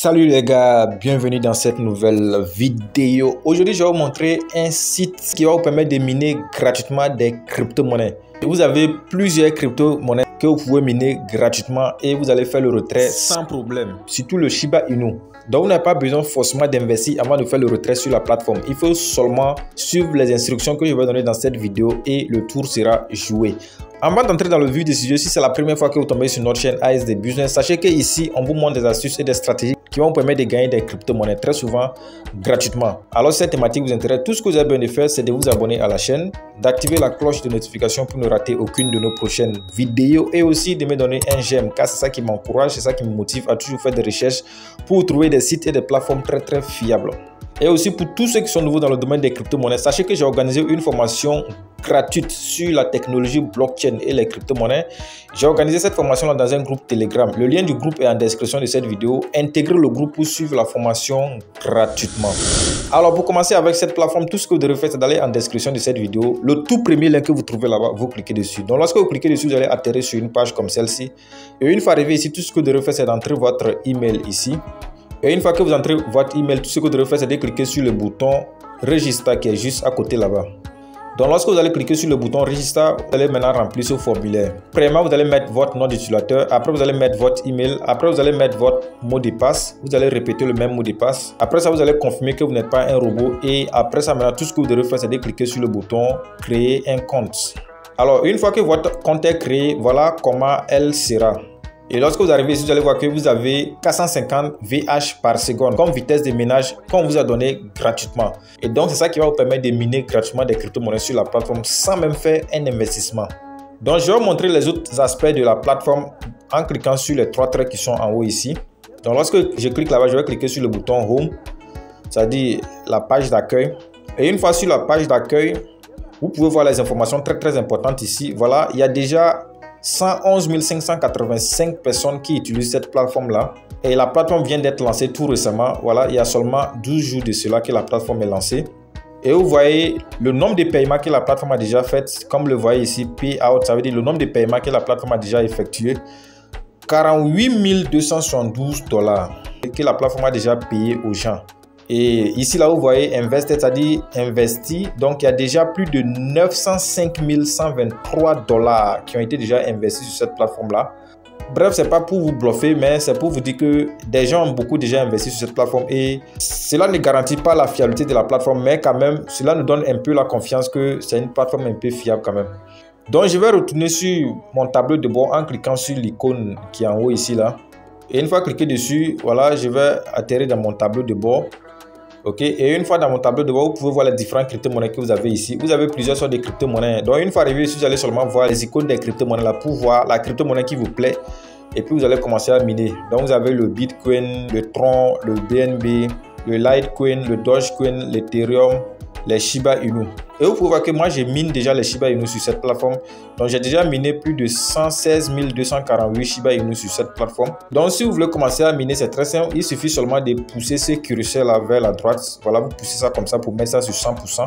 Salut les gars, bienvenue dans cette nouvelle vidéo. Aujourd'hui, je vais vous montrer un site qui va vous permettre de miner gratuitement des crypto-monnaies. Vous avez plusieurs crypto-monnaies que vous pouvez miner gratuitement et vous allez faire le retrait sans problème. Surtout le Shiba Inu. Donc, vous n'avez pas besoin forcément d'investir avant de faire le retrait sur la plateforme. Il faut seulement suivre les instructions que je vais donner dans cette vidéo et le tour sera joué. Avant d'entrer dans le vif du sujet, si c'est la première fois que vous tombez sur notre chaîne ASD Business, sachez qu'ici, on vous montre des astuces et des stratégies qui vont vous permettre de gagner des crypto-monnaies très souvent gratuitement. Alors, si cette thématique vous intéresse, tout ce que vous avez besoin de faire, c'est de vous abonner à la chaîne, d'activer la cloche de notification pour ne rater aucune de nos prochaines vidéos et aussi de me donner un j'aime, car c'est ça qui m'encourage, c'est ça qui me motive à toujours faire des recherches pour trouver des sites et des plateformes très fiables. Et aussi pour tous ceux qui sont nouveaux dans le domaine des crypto-monnaies, sachez que j'ai organisé une formation gratuite sur la technologie blockchain et les crypto-monnaies. J'ai organisé cette formation-là dans un groupe Telegram. Le lien du groupe est en description de cette vidéo. Intégrez le groupe pour suivre la formation gratuitement. Alors pour commencer avec cette plateforme, tout ce que vous devez faire, c'est d'aller en description de cette vidéo. Le tout premier lien que vous trouvez là-bas, vous cliquez dessus. Donc lorsque vous cliquez dessus, vous allez atterrir sur une page comme celle-ci. Et une fois arrivé ici, tout ce que vous devez faire, c'est d'entrer votre email ici. Et une fois que vous entrez votre email, tout ce que vous devez faire, c'est de cliquer sur le bouton Register qui est juste à côté là-bas. Donc, lorsque vous allez cliquer sur le bouton Register, vous allez maintenant remplir ce formulaire. Premièrement, vous allez mettre votre nom d'utilisateur. Après, vous allez mettre votre email. Après, vous allez mettre votre mot de passe. Vous allez répéter le même mot de passe. Après ça, vous allez confirmer que vous n'êtes pas un robot. Et après ça, maintenant, tout ce que vous devez faire, c'est de cliquer sur le bouton Créer un compte. Alors, une fois que votre compte est créé, voilà comment elle sera. Et lorsque vous arrivez ici, vous allez voir que vous avez 450 VH par seconde comme vitesse de minage qu'on vous a donné gratuitement. Et donc, c'est ça qui va vous permettre de miner gratuitement des crypto-monnaies sur la plateforme sans même faire un investissement. Donc, je vais vous montrer les autres aspects de la plateforme en cliquant sur les trois traits qui sont en haut ici. Donc, lorsque je clique là-bas, je vais cliquer sur le bouton Home, c'est-à-dire la page d'accueil. Et une fois sur la page d'accueil, vous pouvez voir les informations très importantes ici. Voilà, il y a déjà 111 585 personnes qui utilisent cette plateforme-là. Et la plateforme vient d'être lancée tout récemment. Voilà, il y a seulement 12 jours de cela que la plateforme est lancée. Et vous voyez le nombre de paiements que la plateforme a déjà fait. Comme vous le voyez ici, payout, ça veut dire le nombre de paiements que la plateforme a déjà effectué. 48 272 $ que la plateforme a déjà payé aux gens. Et ici, là, vous voyez invested, c'est-à-dire investi. Donc, il y a déjà plus de 905 123 $ qui ont été déjà investis sur cette plateforme-là. Bref, c'est pas pour vous bluffer, mais c'est pour vous dire que des gens ont beaucoup déjà investi sur cette plateforme. Et cela ne garantit pas la fiabilité de la plateforme, mais quand même, cela nous donne un peu la confiance que c'est une plateforme un peu fiable quand même. Donc, je vais retourner sur mon tableau de bord en cliquant sur l'icône qui est en haut ici, là. Et une fois cliqué dessus, voilà, je vais atterrir dans mon tableau de bord. Ok, et une fois dans mon tableau de bord, vous pouvez voir les différentes crypto-monnaies que vous avez ici. Vous avez plusieurs sortes de crypto-monnaies. Donc, une fois arrivé ici, vous allez seulement voir les icônes des crypto-monnaies là pour voir la crypto-monnaie qui vous plaît. Et puis, vous allez commencer à miner. Donc, vous avez le Bitcoin, le Tron, le BNB, le Litecoin, le Dogecoin, l'Ethereum, les Shiba Inu. Et vous pouvez voir que moi, je mine déjà les Shiba Inu sur cette plateforme. Donc, j'ai déjà miné plus de 116 248 Shiba Inu sur cette plateforme. Donc, si vous voulez commencer à miner, c'est très simple. Il suffit seulement de pousser ce curseur là vers la droite. Voilà, vous poussez ça comme ça pour mettre ça sur 100%.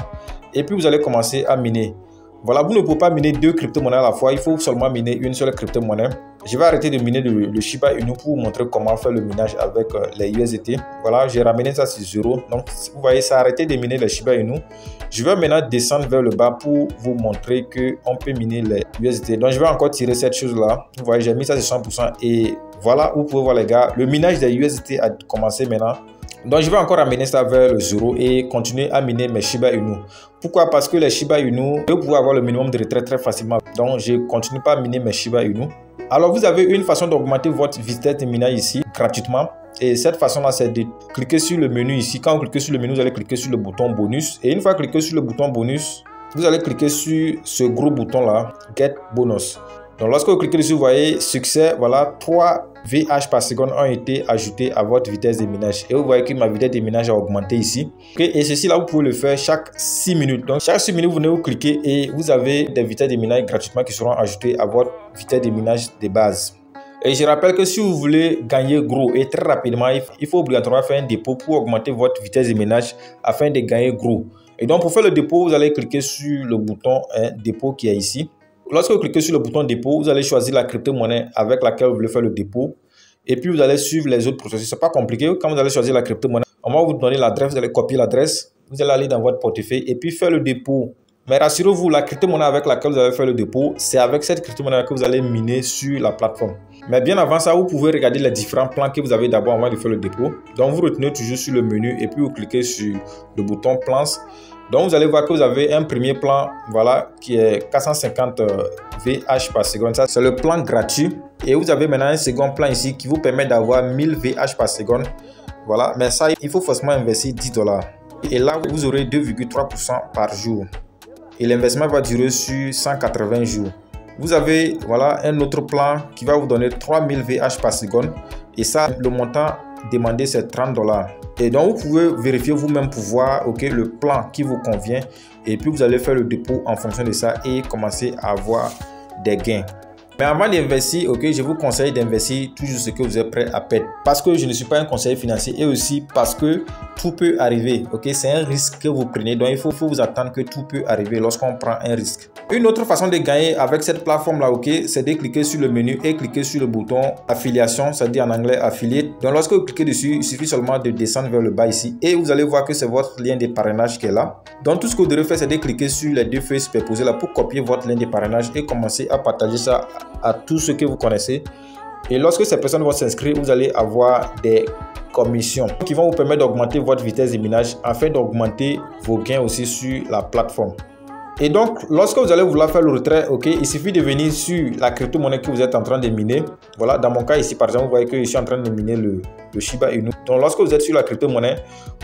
Et puis, vous allez commencer à miner. Voilà, vous ne pouvez pas miner deux crypto-monnaies à la fois. Il faut seulement miner une seule crypto-monnaie. Je vais arrêter de miner le Shiba Inu pour vous montrer comment faire le minage avec les USDT. Voilà, j'ai ramené ça sur 0. Donc, vous voyez, ça a arrêté de miner les Shiba Inu. Je vais maintenant descendre vers le bas pour vous montrer qu'on peut miner les USDT. Donc, je vais encore tirer cette chose-là. Vous voyez, j'ai mis ça sur 100%. Et voilà, vous pouvez voir les gars, le minage des USDT a commencé maintenant. Donc, je vais encore amener ça vers le 0 et continuer à miner mes Shiba Inu. Pourquoi? Parce que les Shiba Inu, vous pouvez avoir le minimum de retrait très facilement. Donc, je continue pas à miner mes Shiba Inu. Alors, vous avez une façon d'augmenter votre vitesse de minage ici gratuitement. Et cette façon-là, c'est de cliquer sur le menu ici. Quand vous cliquez sur le menu, vous allez cliquer sur le bouton bonus. Et une fois cliqué sur le bouton bonus, vous allez cliquer sur ce gros bouton-là, Get Bonus. Donc, lorsque vous cliquez dessus, vous voyez succès, voilà, 3 VH par seconde ont été ajoutés à votre vitesse de minage. Et vous voyez que ma vitesse de minage a augmenté ici. Okay? Et ceci là, vous pouvez le faire chaque 6 minutes. Donc, chaque 6 minutes, vous venez vous cliquer et vous avez des vitesses de minage gratuitement qui seront ajoutées à votre vitesse de minage de base. Et je rappelle que si vous voulez gagner gros et très rapidement, il faut obligatoirement faire un dépôt pour augmenter votre vitesse de minage afin de gagner gros. Et donc, pour faire le dépôt, vous allez cliquer sur le bouton dépôt qui est ici. Lorsque vous cliquez sur le bouton dépôt, vous allez choisir la crypto-monnaie avec laquelle vous voulez faire le dépôt. et puis vous allez suivre les autres processus. C'est pas compliqué. Quand vous allez choisir la crypto-monnaie, on va vous donner l'adresse, vous allez copier l'adresse, vous allez aller dans votre portefeuille et puis faire le dépôt. Mais rassurez-vous, la crypto-monnaie avec laquelle vous allez faire le dépôt, c'est avec cette crypto-monnaie que vous allez miner sur la plateforme. Mais bien avant ça, vous pouvez regarder les différents plans que vous avez d'abord avant de faire le dépôt. Donc vous retenez toujours sur le menu et puis vous cliquez sur le bouton plans. Donc vous allez voir que vous avez un premier plan, voilà, qui est 450 VH par seconde. Ça, c'est le plan gratuit. Et vous avez maintenant un second plan ici qui vous permet d'avoir 1000 VH par seconde. Voilà, mais ça, il faut forcément investir $10. Et là, vous aurez 2,3% par jour. Et l'investissement va durer sur 180 jours. Vous avez voilà un autre plan qui va vous donner 3000 VH par seconde. Et ça, le montant demandé, c'est $30. Et donc, vous pouvez vérifier vous-même pour voir le plan qui vous convient. Et puis, vous allez faire le dépôt en fonction de ça et commencer à avoir des gains. Mais avant d'investir, je vous conseille d'investir toujours ce que vous êtes prêt à perdre. Parce que je ne suis pas un conseiller financier et aussi parce que tout peut arriver. C'est un risque que vous prenez. Donc, il faut vous attendre que tout peut arriver lorsqu'on prend un risque. Une autre façon de gagner avec cette plateforme-là, c'est de cliquer sur le menu et cliquer sur le bouton affiliation, c'est-à-dire en anglais affiliate. Donc, lorsque vous cliquez dessus, il suffit seulement de descendre vers le bas ici et vous allez voir que c'est votre lien de parrainage qui est là. Donc, tout ce que vous devez faire, c'est de cliquer sur les deux feuilles superposées là pour copier votre lien de parrainage et commencer à partager ça à tous ceux que vous connaissez. Et lorsque ces personnes vont s'inscrire, vous allez avoir des commissions qui vont vous permettre d'augmenter votre vitesse de minage afin d'augmenter vos gains aussi sur la plateforme. Et donc, lorsque vous allez vouloir faire le retrait, il suffit de venir sur la crypto-monnaie que vous êtes en train de miner. Voilà, dans mon cas ici, par exemple, vous voyez que je suis en train de miner le Shiba Inu. Donc, lorsque vous êtes sur la crypto-monnaie,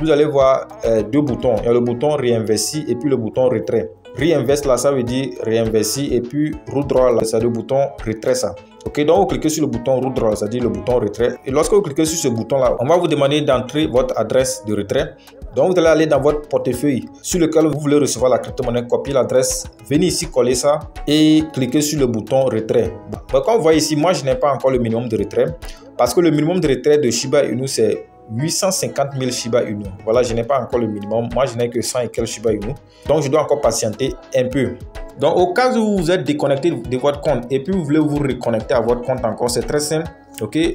vous allez voir deux boutons. Il y a le bouton réinvestir et puis le bouton retrait. Reinvest là, ça veut dire réinvestir et puis withdraw là, c'est le bouton retrait ça. Donc vous cliquez sur le bouton withdraw, c'est-à-dire le bouton retrait. Et lorsque vous cliquez sur ce bouton là, on va vous demander d'entrer votre adresse de retrait. Donc vous allez aller dans votre portefeuille sur lequel vous voulez recevoir la crypto-monnaie, copier l'adresse, venez ici coller ça et cliquer sur le bouton retrait. Donc comme vous voyez ici, moi je n'ai pas encore le minimum de retrait parce que le minimum de retrait de Shiba Inu c'est 850 000 Shiba Inu. Voilà, je n'ai pas encore le minimum. Moi, je n'ai que 100 et quelques Shiba Inu. Donc, je dois encore patienter un peu. Donc, au cas où vous êtes déconnecté de votre compte et puis vous voulez vous reconnecter à votre compte encore, c'est très simple.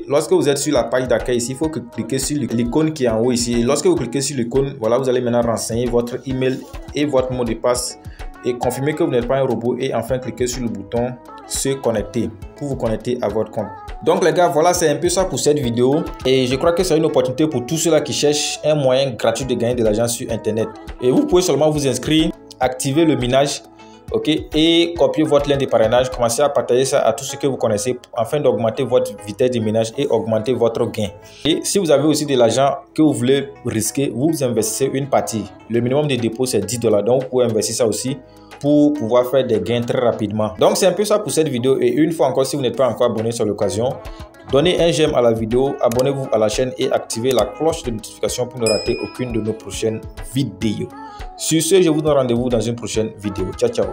Lorsque vous êtes sur la page d'accueil ici, il faut cliquer sur l'icône qui est en haut ici. Et lorsque vous cliquez sur l'icône, voilà, vous allez maintenant renseigner votre email et votre mot de passe et confirmer que vous n'êtes pas un robot et enfin cliquer sur le bouton se connecter pour vous connecter à votre compte. Donc les gars, voilà, c'est un peu ça pour cette vidéo et je crois que c'est une opportunité pour tous ceux-là qui cherchent un moyen gratuit de gagner de l'argent sur internet. Et vous pouvez seulement vous inscrire, activer le minage, et copier votre lien de parrainage, commencer à partager ça à tous ceux que vous connaissez afin d'augmenter votre vitesse de minage et augmenter votre gain. Et si vous avez aussi de l'argent que vous voulez risquer, vous investissez une partie. Le minimum de dépôt c'est $10, donc vous pouvez investir ça aussi pour pouvoir faire des gains très rapidement. Donc c'est un peu ça pour cette vidéo et une fois encore, si vous n'êtes pas encore abonné sur l'occasion, donnez un j'aime à la vidéo, abonnez-vous à la chaîne et activez la cloche de notification pour ne rater aucune de nos prochaines vidéos. Sur ce, je vous donne rendez-vous dans une prochaine vidéo. Ciao, ciao.